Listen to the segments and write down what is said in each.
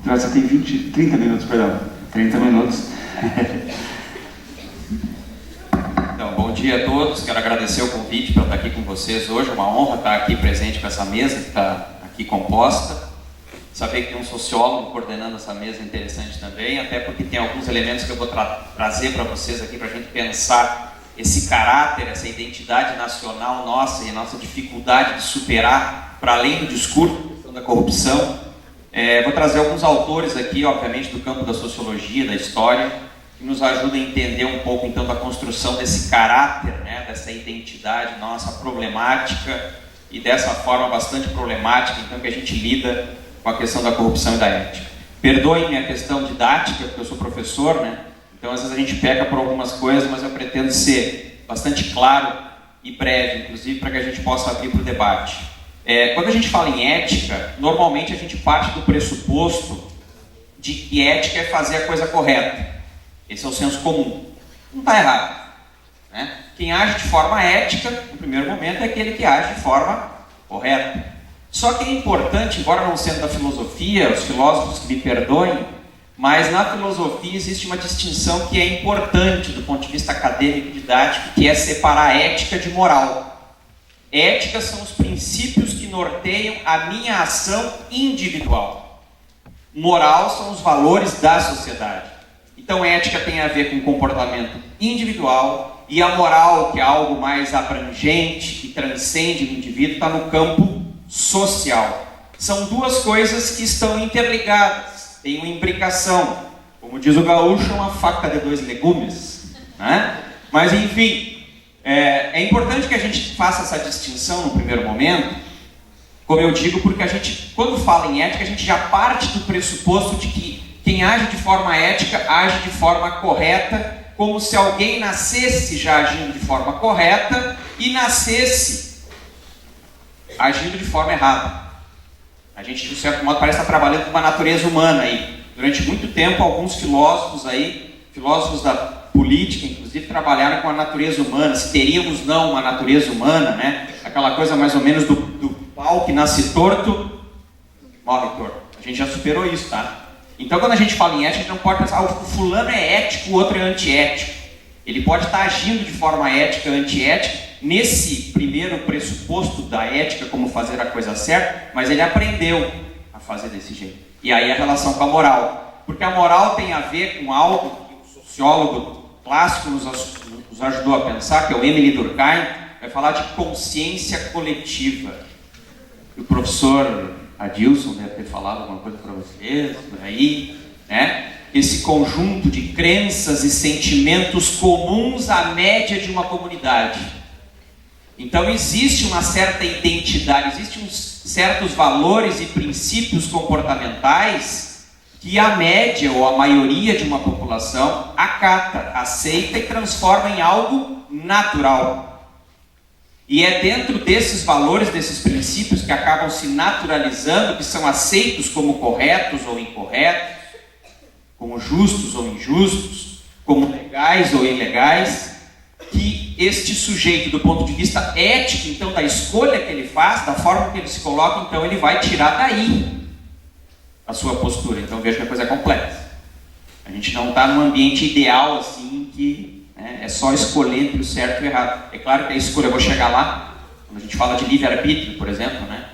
Você tem 30 minutos, perdão. 30 minutos. Então, bom dia a todos. Quero agradecer o convite para estar aqui com vocês hoje. É uma honra estar aqui presente com essa mesa que está aqui composta. Saber que tem um sociólogo coordenando essa mesa é interessante também, até porque tem alguns elementos que eu vou trazer para vocês aqui para a gente pensar esse caráter, essa identidade nacional nossa e a nossa dificuldade de superar para além do discurso, a questão da corrupção. Vou trazer alguns autores aqui, obviamente, do campo da sociologia, da história, que nos ajudam a entender um pouco, então, da construção desse caráter, né, dessa identidade nossa problemática e dessa forma bastante problemática, então, que a gente lida com a questão da corrupção e da ética. Perdoem minha questão didática, porque eu sou professor, né? Então, às vezes a gente peca por algumas coisas, mas eu pretendo ser bastante claro e breve, inclusive, para que a gente possa abrir para o debate. Quando a gente fala em ética, normalmente a gente parte do pressuposto de que ética é fazer a coisa correta. Esse é o senso comum. Não está errado, né? Quem age de forma ética, no primeiro momento, é aquele que age de forma correta. Só que é importante, embora não sendo da filosofia, os filósofos que me perdoem, mas na filosofia existe uma distinção que é importante do ponto de vista acadêmico e didático, que é separar ética de moral. Ética são os princípios que norteiam a minha ação individual. Moral são os valores da sociedade. Então, ética tem a ver com comportamento individual e a moral, que é algo mais abrangente, que transcende o indivíduo, está no campo social. São duas coisas que estão interligadas, tem uma imbricação. Como diz o gaúcho, uma faca de dois legumes, né? Mas, enfim, é importante que a gente faça essa distinção no primeiro momento, como eu digo, porque a gente, quando fala em ética, a gente já parte do pressuposto de que quem age de forma ética, age de forma correta, como se alguém nascesse já agindo de forma correta e nascesse agindo de forma errada. A gente, de certo modo, parece estar trabalhando com uma natureza humana aí. Durante muito tempo, alguns filósofos aí, filósofos da política, inclusive, trabalharam com a natureza humana, se teríamos não uma natureza humana, né? Aquela coisa mais ou menos do pau que nasce torto, morre torto. A gente já superou isso, tá? Então, quando a gente fala em ética, a gente não pode pensar, o fulano é ético, o outro é antiético. Ele pode estar agindo de forma ética, antiética, nesse primeiro pressuposto da ética, como fazer a coisa certa, mas ele aprendeu a fazer desse jeito. E aí a relação com a moral. Porque a moral tem a ver com algo que o sociólogo clássico nos ajudou a pensar, que é o Emile Durkheim, vai falar de consciência coletiva. O professor Adilson deve ter falado alguma coisa para vocês, por aí, né? Esse conjunto de crenças e sentimentos comuns à média de uma comunidade. Então existe uma certa identidade, existem uns certos valores e princípios comportamentais que a média ou a maioria de uma população acata, aceita e transforma em algo natural. E é dentro desses valores, desses princípios que acabam se naturalizando, que são aceitos como corretos ou incorretos, como justos ou injustos, como legais ou ilegais, que este sujeito, do ponto de vista ético, então, da escolha que ele faz, da forma que ele se coloca, então ele vai tirar daí a sua postura. Então veja que a coisa é complexa. A gente não está num ambiente ideal assim, que é só escolher entre o certo e o errado. É claro que a escolha, eu vou chegar lá, quando a gente fala de livre-arbítrio, por exemplo, né?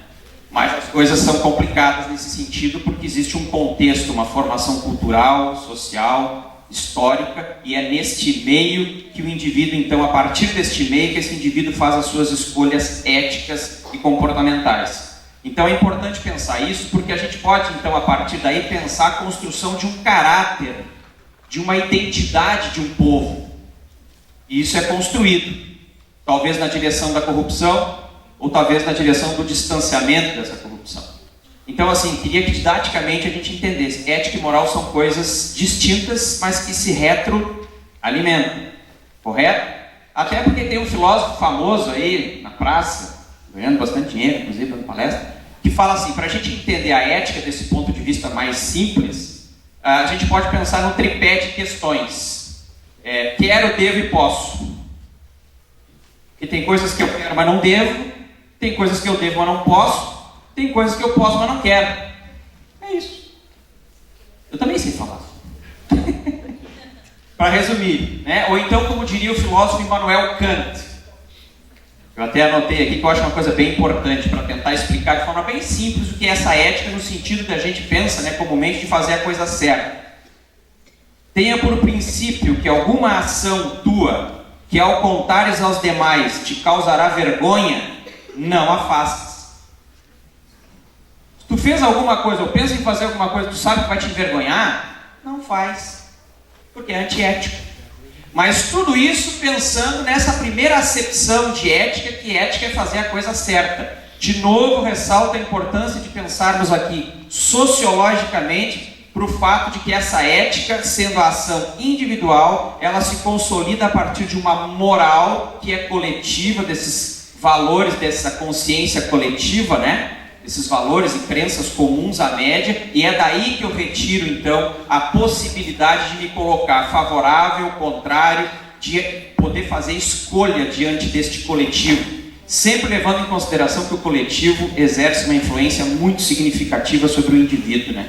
Mas as coisas são complicadas nesse sentido porque existe um contexto, uma formação cultural, social, histórica, e é neste meio que o indivíduo, então, a partir deste meio, que esse indivíduo faz as suas escolhas éticas e comportamentais. Então é importante pensar isso, porque a gente pode, então, a partir daí, pensar a construção de um caráter, de uma identidade de um povo. E isso é construído, talvez na direção da corrupção, ou talvez na direção do distanciamento dessa corrupção. Então, assim, queria que didaticamente a gente entendesse. Ética e moral são coisas distintas, mas que se retroalimentam. Correto? Até porque tem um filósofo famoso aí na praça, ganhando bastante dinheiro, inclusive dando palestra, que fala assim, para a gente entender a ética desse ponto de vista mais simples, a gente pode pensar no tripé de questões. Quero, devo e posso. E tem coisas que eu quero, mas não devo. Tem coisas que eu devo, mas não posso. Tem coisas que eu posso, mas não quero. É isso. Eu também sei falar. Para resumir, né? Ou então, como diria o filósofo Immanuel Kant, eu até anotei aqui que eu acho uma coisa bem importante para tentar explicar de forma bem simples o que é essa ética no sentido que a gente pensa, né, comumente, de fazer a coisa certa. Tenha por princípio que alguma ação tua, que ao contares aos demais te causará vergonha, não a faças. Se tu fez alguma coisa ou pensa em fazer alguma coisa que tu sabe que vai te envergonhar, não faz, porque é antiético. Mas tudo isso pensando nessa primeira acepção de ética, que ética é fazer a coisa certa. De novo, ressalto a importância de pensarmos aqui sociologicamente para o fato de que essa ética, sendo a ação individual, ela se consolida a partir de uma moral que é coletiva, desses valores, dessa consciência coletiva, né? Esses valores e crenças comuns à média, e é daí que eu retiro, então, a possibilidade de me colocar favorável, contrário, de poder fazer escolha diante deste coletivo, sempre levando em consideração que o coletivo exerce uma influência muito significativa sobre o indivíduo, né?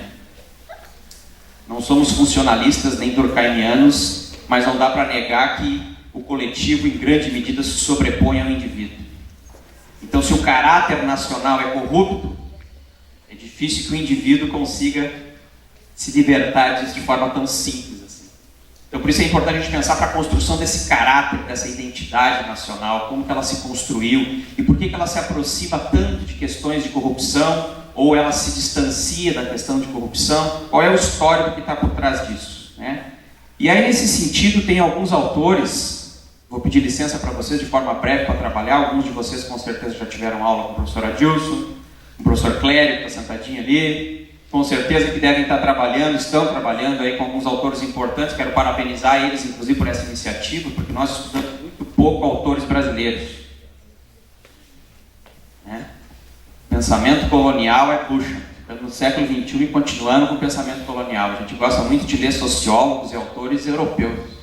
Não somos funcionalistas nem durkheimianos, mas não dá para negar que o coletivo, em grande medida, se sobrepõe ao indivíduo. Então, se o caráter nacional é corrupto, é difícil que o indivíduo consiga se libertar disso de forma tão simples assim. Então, por isso é importante a gente pensar para a construção desse caráter, dessa identidade nacional, como que ela se construiu e por que ela se aproxima tanto de questões de corrupção ou ela se distancia da questão de corrupção, qual é o histórico que está por trás disso, né? E aí, nesse sentido, tem alguns autores. Vou pedir licença para vocês de forma breve para trabalhar. Alguns de vocês com certeza já tiveram aula com o professor Adilson, o professor Clério, que está sentadinho ali. Com certeza que devem estar trabalhando, estão trabalhando aí com alguns autores importantes. Quero parabenizar eles, inclusive, por essa iniciativa, porque nós estudamos muito pouco autores brasileiros. Né? Pensamento colonial é puxa. Estamos no século XXI e continuando com o pensamento colonial. A gente gosta muito de ler sociólogos e autores europeus.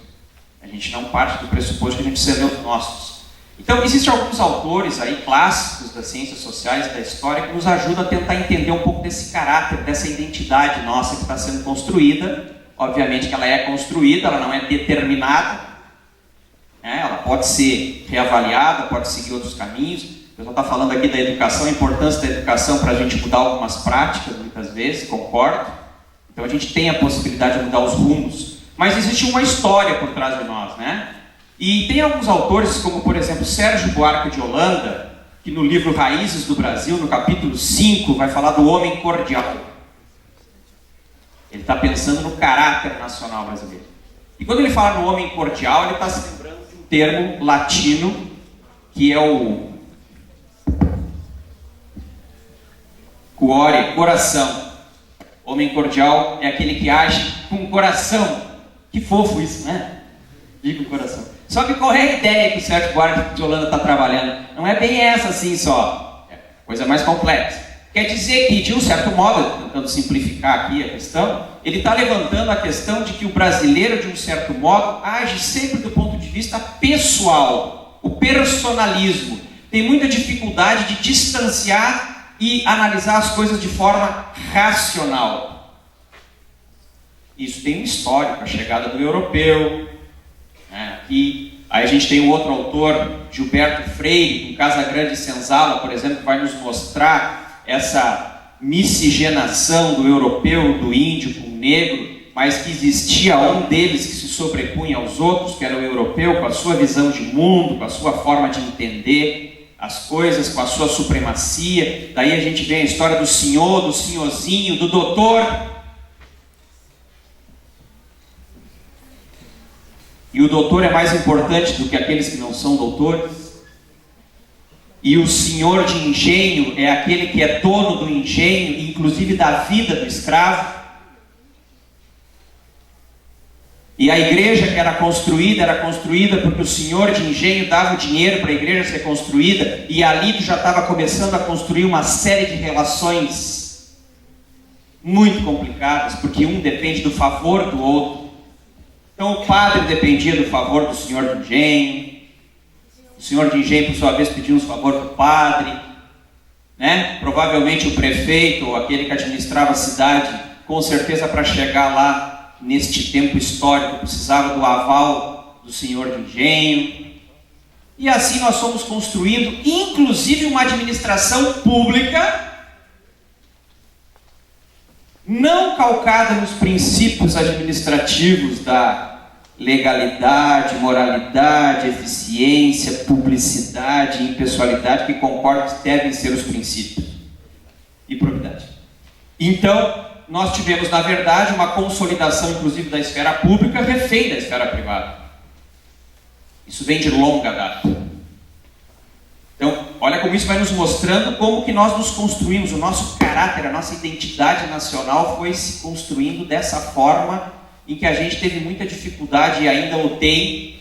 A gente não parte do pressuposto que a gente precisa ler os nossos. Então, existem alguns autores aí, clássicos das ciências sociais e da história, que nos ajudam a tentar entender um pouco desse caráter, dessa identidade nossa que está sendo construída. Obviamente que ela é construída, ela não é determinada. Né? Ela pode ser reavaliada, pode seguir outros caminhos. O pessoal está falando aqui da educação, a importância da educação para a gente mudar algumas práticas, muitas vezes, concordo. Então, a gente tem a possibilidade de mudar os rumos. Mas existe uma história por trás de nós, né? E tem alguns autores, como por exemplo Sérgio Buarque de Holanda, que no livro Raízes do Brasil, no capítulo 5, vai falar do homem cordial. Ele está pensando no caráter nacional brasileiro. E quando ele fala no homem cordial, ele está se lembrando de um termo latino, que é o cuore, coração. Homem cordial é aquele que age com coração. Que fofo isso, né? Diga o coração. Só que qual é a ideia que o Sérgio Buarque de Holanda está trabalhando? Não é bem essa assim só. É coisa mais complexa. Quer dizer que, de um certo modo, tentando simplificar aqui a questão, ele está levantando a questão de que o brasileiro, de um certo modo, age sempre do ponto de vista pessoal. O personalismo. Tem muita dificuldade de distanciar e analisar as coisas de forma racional. Isso tem um histórico, a chegada do europeu, né? E aí a gente tem um outro autor, Gilberto Freire, com Casa Grande e Senzala, por exemplo, que vai nos mostrar essa miscigenação do europeu, do índio com o negro, mas que existia um deles que se sobrepunha aos outros, que era o europeu, com a sua visão de mundo, com a sua forma de entender as coisas, com a sua supremacia. Daí a gente vê a história do senhor, do senhorzinho, do doutor. E o doutor é mais importante do que aqueles que não são doutores. E o senhor de engenho é aquele que é dono do engenho, inclusive da vida do escravo. E a igreja que era construída porque o senhor de engenho dava o dinheiro para a igreja ser construída, e ali tu já estava começando a construir uma série de relações muito complicadas, porque um depende do favor do outro. Então o padre dependia do favor do senhor de engenho, o senhor de engenho por sua vez pedia um favor do padre, né? Provavelmente o prefeito ou aquele que administrava a cidade com certeza para chegar lá neste tempo histórico precisava do aval do senhor de engenho. E assim nós fomos construindo, inclusive, uma administração pública não calcada nos princípios administrativos da legalidade, moralidade, eficiência, publicidade e impessoalidade, que concordo que devem ser os princípios, e probidade. Então, nós tivemos, na verdade, uma consolidação, inclusive, da esfera pública refém da esfera privada. Isso vem de longa data. Então, olha como isso vai nos mostrando como que nós nos construímos, o nosso caráter, a nossa identidade nacional foi se construindo dessa forma em que a gente teve muita dificuldade e ainda o tem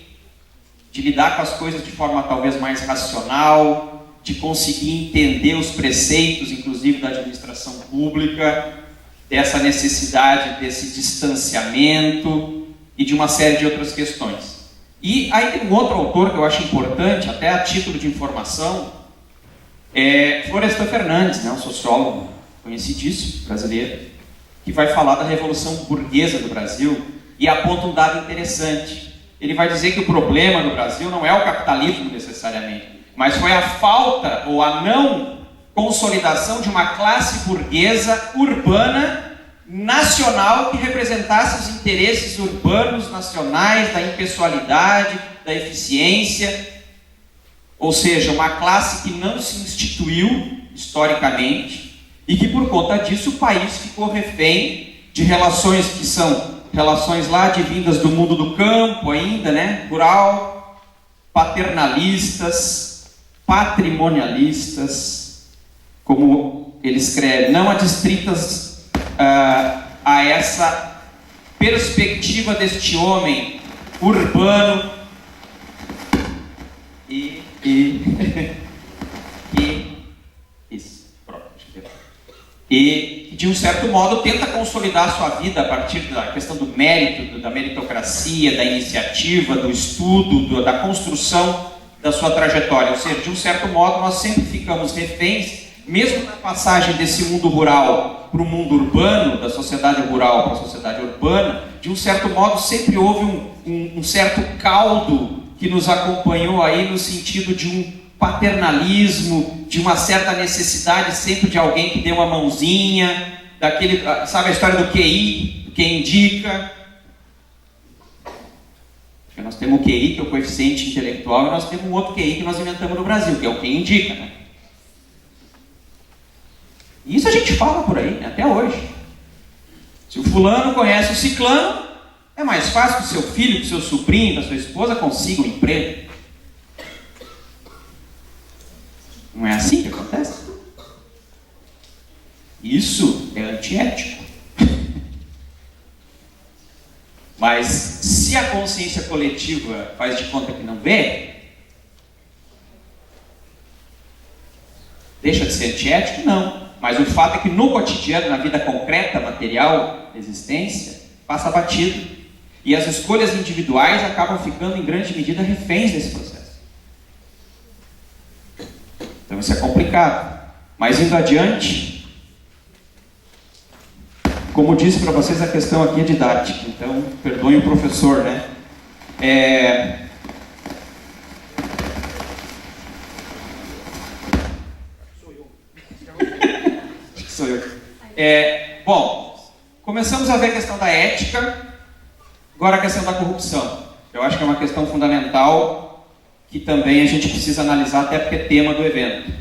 de lidar com as coisas de forma talvez mais racional, de conseguir entender os preceitos, inclusive da administração pública, dessa necessidade desse distanciamento e de uma série de outras questões. E aí tem um outro autor que eu acho importante, até a título de informação, Florestan Fernandes, um sociólogo conhecidíssimo brasileiro, que vai falar da Revolução Burguesa do Brasil e aponta um dado interessante. Ele vai dizer que o problema no Brasil não é o capitalismo necessariamente, mas foi a falta ou a não consolidação de uma classe burguesa urbana nacional que representasse os interesses urbanos nacionais, da impessoalidade, da eficiência, ou seja, uma classe que não se instituiu historicamente e que por conta disso o país ficou refém de relações que são relações lá advindas do mundo do campo ainda, rural, paternalistas, patrimonialistas, como ele escreve, não adstritas a essa perspectiva deste homem urbano e de um certo modo tenta consolidar a sua vida a partir da questão do mérito, da meritocracia, da iniciativa, do estudo, da construção da sua trajetória. Ou seja, de um certo modo nós sempre ficamos reféns, mesmo na passagem desse mundo rural para o mundo urbano, da sociedade rural para a sociedade urbana, de um certo modo sempre houve um certo caldo que nos acompanhou aí no sentido de um paternalismo, de uma certa necessidade sempre de alguém que dê uma mãozinha, daquele, sabe a história do QI, do que indica. Porque nós temos o QI, que é o coeficiente intelectual, e nós temos um outro QI que nós inventamos no Brasil, que é o que indica, E isso a gente fala por aí, até hoje. Se o fulano conhece o ciclano, é mais fácil que o seu filho, que o seu sobrinho, que a sua esposa consiga um emprego. Não é assim que acontece? Isso é antiético. Mas se a consciência coletiva faz de conta que não vê, deixa de ser antiético? Não. Mas o fato é que no cotidiano, na vida concreta, material, existência, passa batido. E as escolhas individuais acabam ficando em grande medida reféns desse processo. Então isso é complicado. Mas indo adiante, como disse para vocês, a questão aqui é didática. Então, perdoem o professor, Sou eu. Bom, começamos a ver a questão da ética, agora a questão da corrupção. Eu acho que é uma questão fundamental que também a gente precisa analisar, até porque é tema do evento.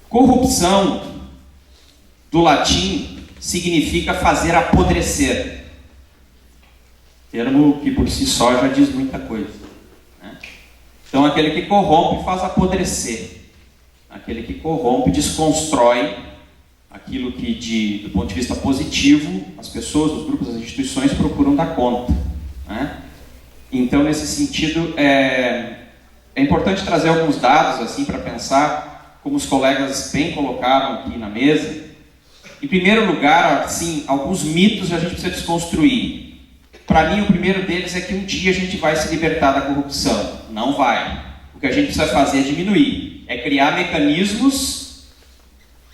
Corrupção, do latim, significa fazer apodrecer. Termo que por si só já diz muita coisa. Então, aquele que corrompe faz apodrecer. Aquele que corrompe desconstrói aquilo que, do ponto de vista positivo, as pessoas, os grupos, as instituições procuram dar conta. Então, nesse sentido, é importante trazer alguns dados assim para pensar, como os colegas bem colocaram aqui na mesa. Em primeiro lugar, assim, alguns mitos a gente precisa desconstruir. Para mim, o primeiro deles é que um dia a gente vai se libertar da corrupção. Não vai. O que a gente precisa fazer é diminuir. É criar mecanismos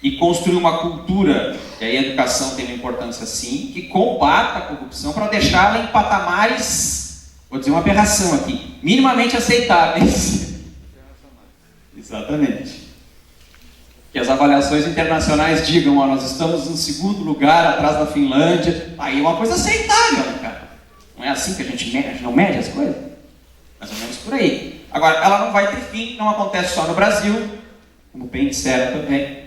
e construir uma cultura, e aí a educação tem uma importância sim, que combata a corrupção para deixá-la em patamares, vou dizer uma aberração aqui, minimamente aceitáveis. Exatamente. Que as avaliações internacionais digam, ó, nós estamos no segundo lugar atrás da Finlândia, aí é uma coisa aceitável, né, cara? Não é assim que a gente mede, não mede as coisas? Mais ou menos por aí. Agora, ela não vai ter fim, não acontece só no Brasil, como bem disseram também.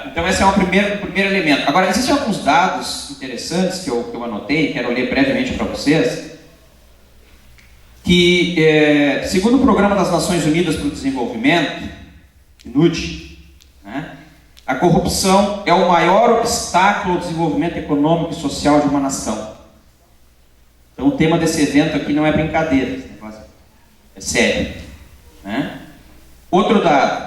Então esse é o primeiro elemento. Agora, existem alguns dados interessantes que eu anotei, quero ler brevemente para vocês, que, segundo o Programa das Nações Unidas para o Desenvolvimento, PNUD, né, a corrupção é o maior obstáculo ao desenvolvimento econômico e social de uma nação. Então o tema desse evento aqui não é brincadeira, esse negócio é sério, né? Outro dado.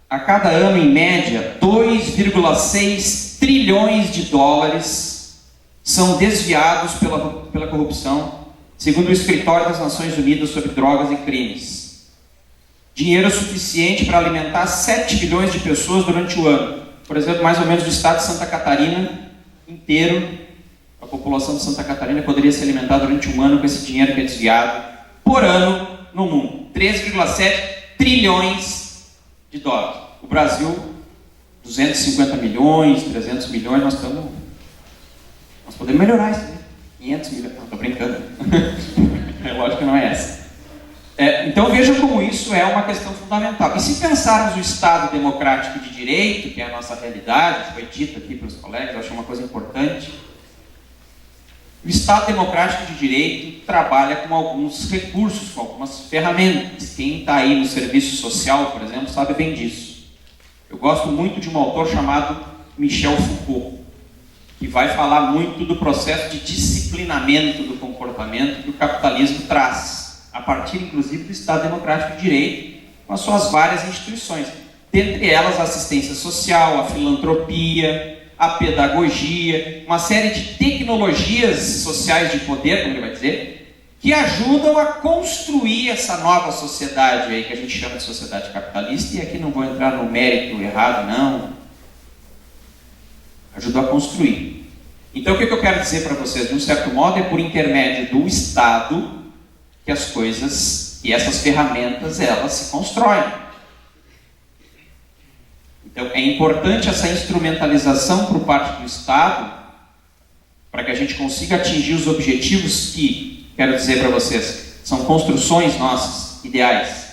A cada ano, em média, 2,6 trilhões de dólares são desviados pela corrupção, segundo o Escritório das Nações Unidas sobre Drogas e Crimes. Dinheiro suficiente para alimentar 7 bilhões de pessoas durante o ano. Por exemplo, mais ou menos do estado de Santa Catarina inteiro, a população de Santa Catarina poderia se alimentar durante um ano com esse dinheiro que é desviado por ano no mundo. 3,7 trilhões de dólares. O Brasil, 250 milhões, 300 milhões, nós podemos melhorar isso, né? 500 milhões, não, estou brincando. É lógico que não é essa. Então vejam como isso é uma questão fundamental. E se pensarmos o Estado democrático de direito, que é a nossa realidade, foi dito aqui para os colegas, eu acho uma coisa importante. O Estado democrático de direito trabalha com alguns recursos, com algumas ferramentas. Quem está aí no serviço social, por exemplo, sabe bem disso. Eu gosto muito de um autor chamado Michel Foucault, que vai falar muito do processo de disciplinamento do comportamento que o capitalismo traz, a partir, inclusive, do Estado democrático de direito, com as suas várias instituições. Dentre elas, a assistência social, a filantropia, a pedagogia, uma série de tecnologias sociais de poder, como ele vai dizer, que ajudam a construir essa nova sociedade aí, que a gente chama de sociedade capitalista, e aqui não vou entrar no mérito errado, não. Ajudou a construir. Então o que eu quero dizer para vocês, de um certo modo, é por intermédio do Estado que as coisas, e essas ferramentas, elas se constroem. Então é importante essa instrumentalização por parte do Estado para que a gente consiga atingir os objetivos que, quero dizer para vocês, são construções nossas, ideais.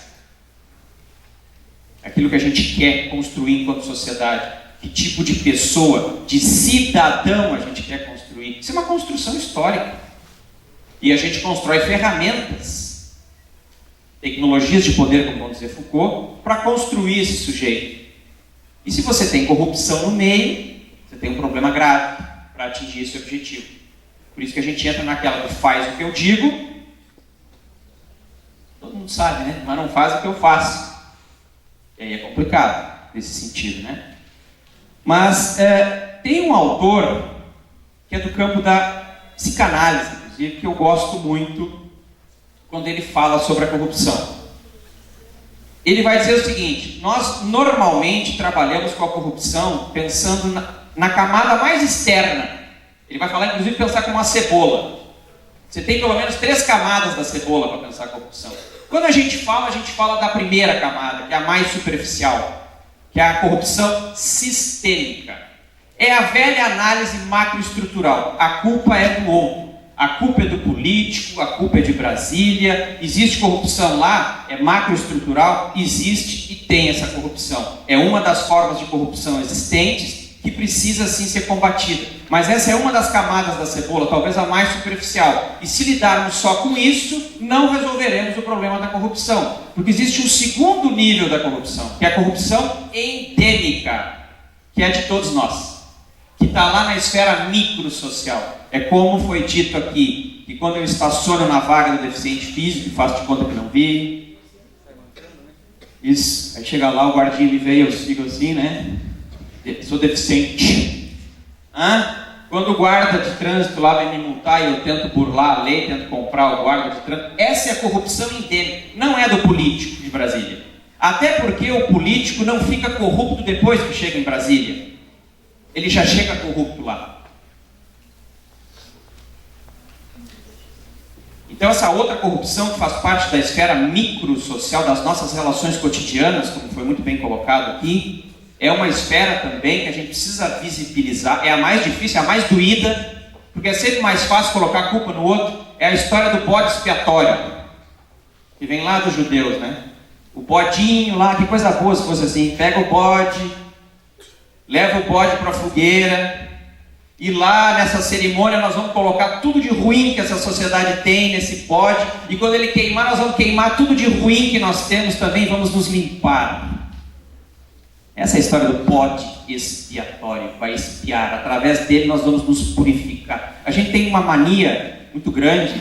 Aquilo que a gente quer construir enquanto sociedade. Que tipo de pessoa, de cidadão a gente quer construir. Isso é uma construção histórica. E a gente constrói ferramentas, tecnologias de poder, como vamos dizer Foucault, para construir esse sujeito. E se você tem corrupção no meio, você tem um problema grave para atingir esse objetivo. Por isso que a gente entra naquela que faz o que eu digo, todo mundo sabe, né? Mas não faz o que eu faço. E aí é complicado, nesse sentido, né? Mas tem um autor que é do campo da psicanálise, inclusive, que eu gosto muito quando ele fala sobre a corrupção. Ele vai dizer o seguinte: nós normalmente trabalhamos com a corrupção pensando na camada mais externa. Ele vai falar, inclusive, pensar como uma cebola. Você tem pelo menos 3 camadas da cebola para pensar a corrupção. Quando a gente fala da primeira camada, que é a mais superficial, que é a corrupção sistêmica. É a velha análise macroestrutural. A culpa é do outro. A culpa é do político, a culpa é de Brasília. Existe corrupção lá? É macroestrutural? Existe e tem essa corrupção. É uma das formas de corrupção existentes que precisa sim ser combatida. Mas essa é uma das camadas da cebola, talvez a mais superficial. E se lidarmos só com isso, não resolveremos o problema da corrupção. Porque existe um segundo nível da corrupção, que é a corrupção endêmica, que é de todos nós, que está lá na esfera microsocial. É como foi dito aqui, que quando eu estaciono na vaga do deficiente físico, faço de conta que não vi. Isso, aí chega lá, o guardinha me vê, eu sigo assim, né? Sou deficiente. Quando o guarda de trânsito lá vem me multar e eu tento burlar a lei, tento comprar o guarda de trânsito, essa é a corrupção endêmica, não é do político de Brasília. Até porque o político não fica corrupto depois que chega em Brasília. Ele já chega corrupto lá. Então essa outra corrupção que faz parte da esfera microsocial das nossas relações cotidianas, como foi muito bem colocado aqui, é uma esfera também que a gente precisa visibilizar. É a mais difícil, é a mais doída, porque é sempre mais fácil colocar a culpa no outro. É a história do bode expiatório, que vem lá dos judeus, né? O bodinho lá, que coisa boa se fosse assim, pega o bode, leva o bode para a fogueira, e lá nessa cerimônia nós vamos colocar tudo de ruim que essa sociedade tem nesse bode, e quando ele queimar, nós vamos queimar tudo de ruim que nós temos também, vamos nos limpar. Essa é a história do bode expiatório, vai expiar, através dele nós vamos nos purificar. A gente tem uma mania muito grande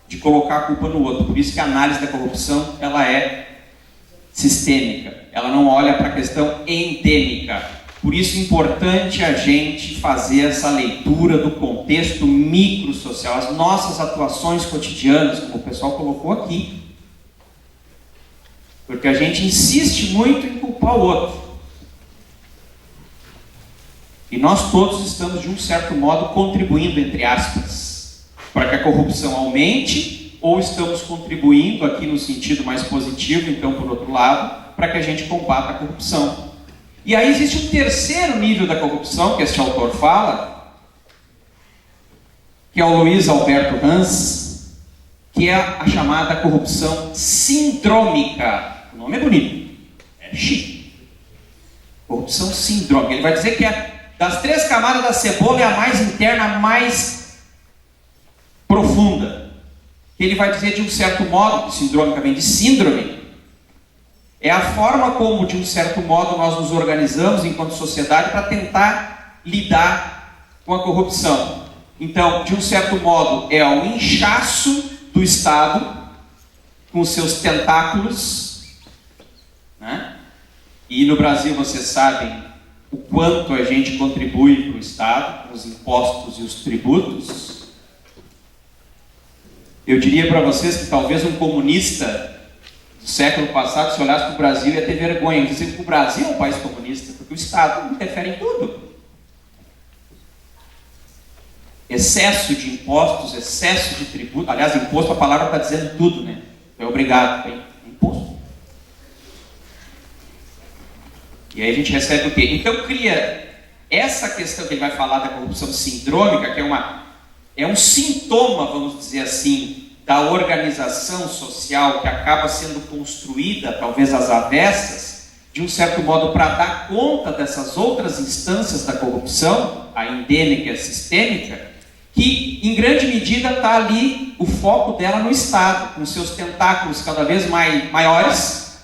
de colocar a culpa no outro, por isso que a análise da corrupção ela é sistêmica, ela não olha para a questão endêmica. Por isso é importante a gente fazer essa leitura do contexto microsocial, as nossas atuações cotidianas, como o pessoal colocou aqui. Porque a gente insiste muito em culpar o outro. E nós todos estamos, de um certo modo, contribuindo, entre aspas, para que a corrupção aumente, ou estamos contribuindo aqui no sentido mais positivo, então, por outro lado, para que a gente combata a corrupção. E aí existe um terceiro nível da corrupção, que este autor fala, que é o Luiz Alberto Hans, que é a chamada corrupção sindrômica. O nome é bonito, é chique. Corrupção sindrômica. Ele vai dizer que das 3 camadas da cebola é a mais interna, a mais profunda. Ele vai dizer de um certo modo, que sindrômica vem de síndrome, é a forma como, de um certo modo, nós nos organizamos enquanto sociedade para tentar lidar com a corrupção. Então, de um certo modo, é o inchaço do Estado com os seus tentáculos, né? E no Brasil, vocês sabem o quanto a gente contribui para o Estado, com os impostos e os tributos. Eu diria para vocês que talvez um comunista do século passado, se olhasse para o Brasil, ia ter vergonha de dizer que o Brasil é um país comunista, porque o Estado interfere em tudo. Excesso de impostos, excesso de tributo. Aliás, imposto, a palavra está dizendo tudo, né? É obrigado, tem imposto. E aí a gente recebe o quê? Então cria essa questão que ele vai falar da corrupção sindrômica, que é um sintoma, vamos dizer assim, da organização social que acaba sendo construída, talvez às avessas, de um certo modo para dar conta dessas outras instâncias da corrupção, a endêmica e a sistêmica, que em grande medida está ali o foco dela no Estado, com seus tentáculos cada vez maiores.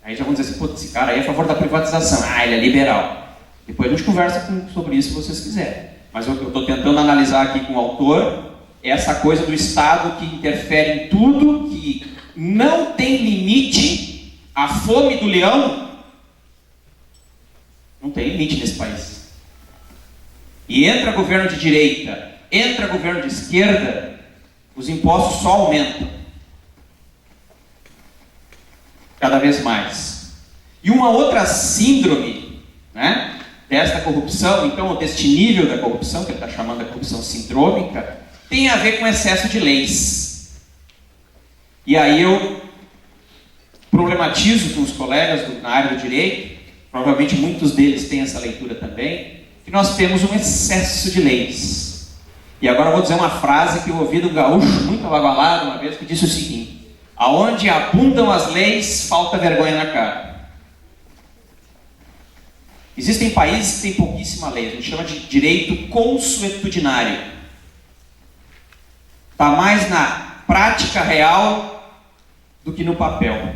Aí já vamos dizer assim, pô, esse cara aí é a favor da privatização, ele é liberal. Depois a gente conversa sobre isso se vocês quiserem. Mas eu estou tentando analisar aqui com o autor essa coisa do Estado que interfere em tudo, que não tem limite. A fome do leão não tem limite nesse país. E entra governo de direita, entra governo de esquerda, os impostos só aumentam. Cada vez mais. E uma outra síndrome, né, desta corrupção, então, ou deste nível da corrupção, que ele está chamando de corrupção sindrômica, tem a ver com excesso de leis. E aí eu problematizo com os colegas na área do direito, provavelmente muitos deles têm essa leitura também, que nós temos um excesso de leis. E agora eu vou dizer uma frase que eu ouvi do gaúcho muito ababalado uma vez, que disse o seguinte: aonde abundam as leis, falta vergonha na cara. Existem países que têm pouquíssima lei, a gente chama de direito consuetudinário. Está mais na prática real do que no papel.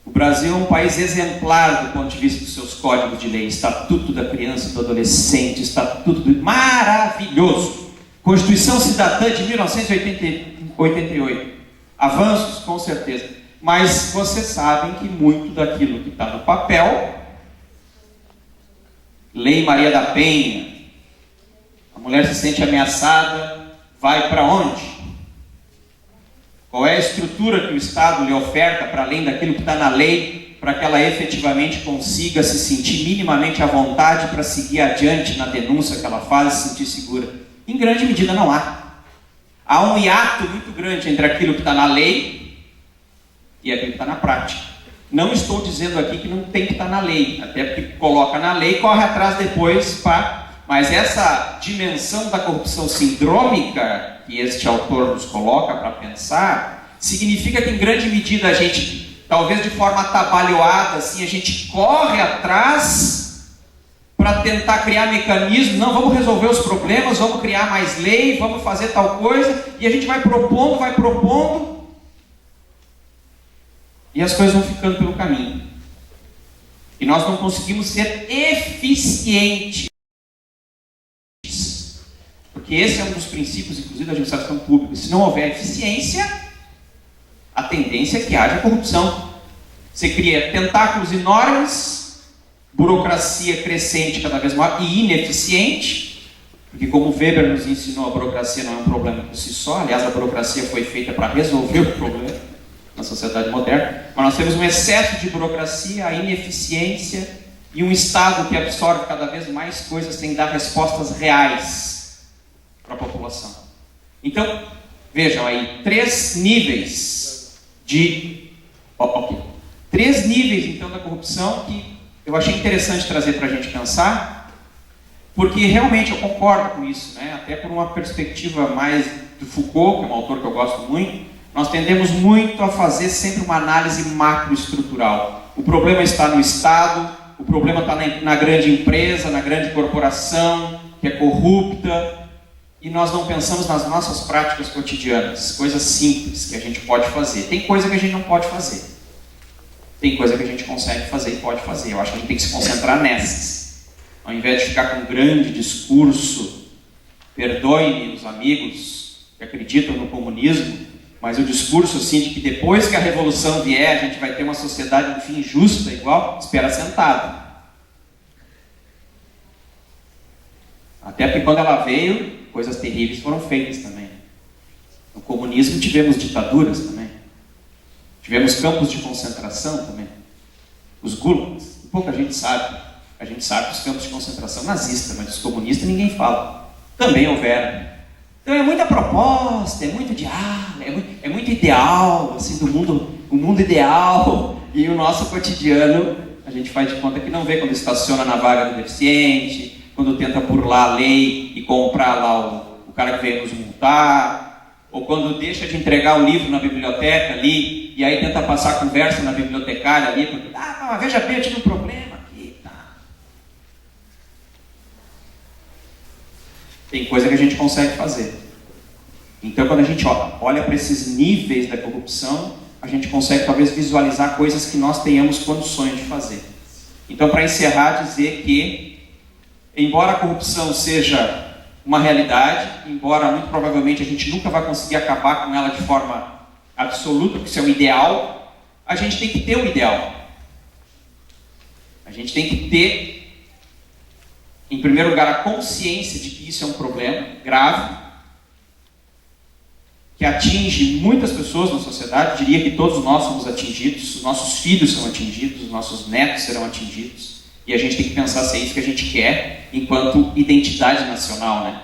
O Brasil é um país exemplar do ponto de vista dos seus códigos de lei. Estatuto da Criança e do Adolescente, Estatuto maravilhoso. Constituição Cidadã de 1988. Avanços, com certeza. Mas vocês sabem que muito daquilo que está no papel, Lei Maria da Penha, a mulher se sente ameaçada, vai para onde? Qual é a estrutura que o Estado lhe oferta para além daquilo que está na lei, para que ela efetivamente consiga se sentir minimamente à vontade para seguir adiante na denúncia que ela faz e se sentir segura? Em grande medida não há. Há um hiato muito grande entre aquilo que está na lei e aquilo que está na prática. Não estou dizendo aqui que não tem que estar na lei, até porque coloca na lei e corre atrás depois para... Mas essa dimensão da corrupção sindrômica que este autor nos coloca para pensar, significa que em grande medida a gente, talvez de forma atabalhoada, assim, a gente corre atrás para tentar criar mecanismos. Não, vamos resolver os problemas, vamos criar mais lei, vamos fazer tal coisa, e a gente vai propondo, e as coisas vão ficando pelo caminho. E nós não conseguimos ser eficientes. Porque esse é um dos princípios, inclusive, da administração pública. Se não houver eficiência, a tendência é que haja corrupção. Você cria tentáculos enormes, burocracia crescente cada vez maior e ineficiente, porque como Weber nos ensinou, a burocracia não é um problema por si só. Aliás, a burocracia foi feita para resolver o problema na sociedade moderna. Mas nós temos um excesso de burocracia, a ineficiência e um Estado que absorve cada vez mais coisas sem dar respostas reais para a população. Então, vejam aí, três níveis então da corrupção que eu achei interessante trazer para a gente pensar, porque realmente eu concordo com isso, né? Até por uma perspectiva mais do Foucault, que é um autor que eu gosto muito, nós tendemos muito a fazer sempre uma análise macroestrutural. O problema está no Estado, o problema está na grande empresa, na grande corporação, que é corrupta, e nós não pensamos nas nossas práticas cotidianas, coisas simples que a gente pode fazer. Tem coisa que a gente não pode fazer. Tem coisa que a gente consegue fazer e pode fazer. Eu acho que a gente tem que se concentrar nessas. Ao invés de ficar com um grande discurso, perdoem-me os amigos que acreditam no comunismo, mas o discurso assim de que depois que a revolução vier, a gente vai ter uma sociedade, enfim, justa, igual, espera sentado. Até porque quando ela veio, coisas terríveis foram feitas também. No comunismo tivemos ditaduras também. Tivemos campos de concentração também. Os gulags, pouca gente sabe. A gente sabe que os campos de concentração nazistas, mas os comunistas ninguém fala. Também houveram. Então é muita proposta, é muito diálogo, é muito ideal, assim, do mundo, o mundo ideal, e o nosso cotidiano, a gente faz de conta que não vê quando estaciona na vaga do deficiente, quando tenta burlar a lei e comprar lá o cara que veio nos multar, ou quando deixa de entregar o livro na biblioteca ali, e aí tenta passar a conversa na bibliotecária ali, porque, mas veja bem, eu tive um problema aqui, tá. Tem coisa que a gente consegue fazer. Então, quando a gente olha para esses níveis da corrupção, a gente consegue talvez visualizar coisas que nós tenhamos condições de fazer. Então, para encerrar, dizer que, embora a corrupção seja uma realidade, embora muito provavelmente a gente nunca vai conseguir acabar com ela de forma absoluta, porque isso é um ideal, a gente tem que ter o ideal. A gente tem que ter, em primeiro lugar, a consciência de que isso é um problema grave, que atinge muitas pessoas na sociedade. Diria que todos nós somos atingidos, os nossos filhos são atingidos, os nossos netos serão atingidos. E a gente tem que pensar se é isso que a gente quer enquanto identidade nacional, né?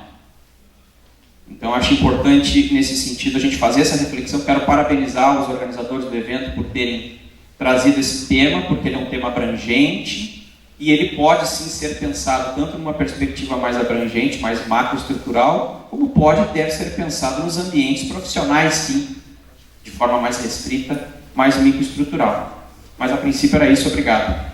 Então acho importante nesse sentido a gente fazer essa reflexão. Quero parabenizar os organizadores do evento por terem trazido esse tema, porque ele é um tema abrangente e ele pode sim ser pensado tanto numa perspectiva mais abrangente, mais macroestrutural, como pode e deve ser pensado nos ambientes profissionais, sim, de forma mais restrita, mais microestrutural. Mas a princípio era isso. Obrigado.